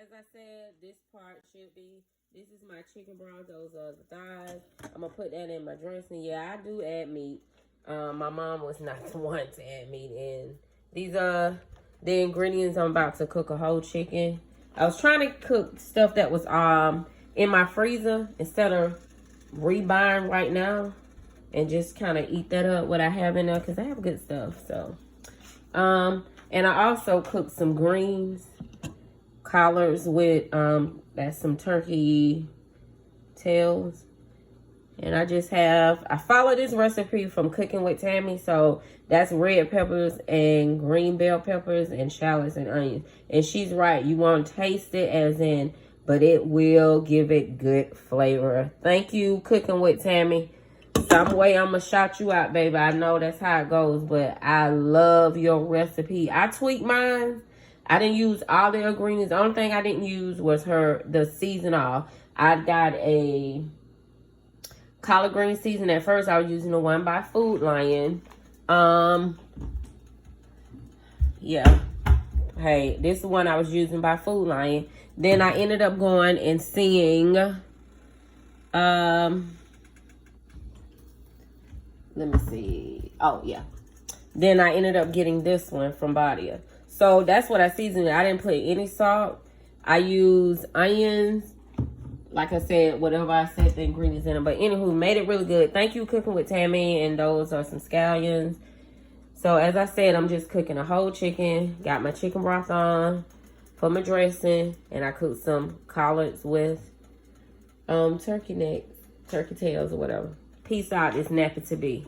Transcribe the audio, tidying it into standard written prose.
as I said, this part should be, this is my chicken broth. Those are the thighs. I'm going to put that in my dressing. Yeah, I do add meat. My mom was not the one to add meat in. These are the ingredients. I'm about to cook a whole chicken. I was trying to cook stuff that was in my freezer instead of rebuying right now, and just kind of eat that up what I have in there, because I have good stuff. So and I also cooked some greens, collards with that's some turkey tails. And I follow this recipe from Cooking with Tammy. So that's red peppers and green bell peppers and shallots and onions. And she's right. You won't taste it as in, but it will give it good flavor. Thank you, Cooking with Tammy. Some way I'm going to shout you out, baby. I know that's how it goes, but I love your recipe. I tweaked mine. I didn't use all the ingredients. The only thing I didn't use was the seasoning. I got a collard green season. At first, I was using the one by Foodlion. Yeah. Hey, this is the one I was using by Foodlion. Then I ended up going and seeing, let me see. Oh, yeah. Then I ended up getting this one from Badia. So that's what I seasoned. I didn't put any salt. I use onions. Like I said, whatever I said, the ingredients in it. But anywho, made it really good. Thank you, Cooking with Tammy. And those are some scallions. So as I said, I'm just cooking a whole chicken. Got my chicken broth on for my dressing. And I cooked some collards with turkey necks, turkey tails or whatever. Peace out. It's nappy to be.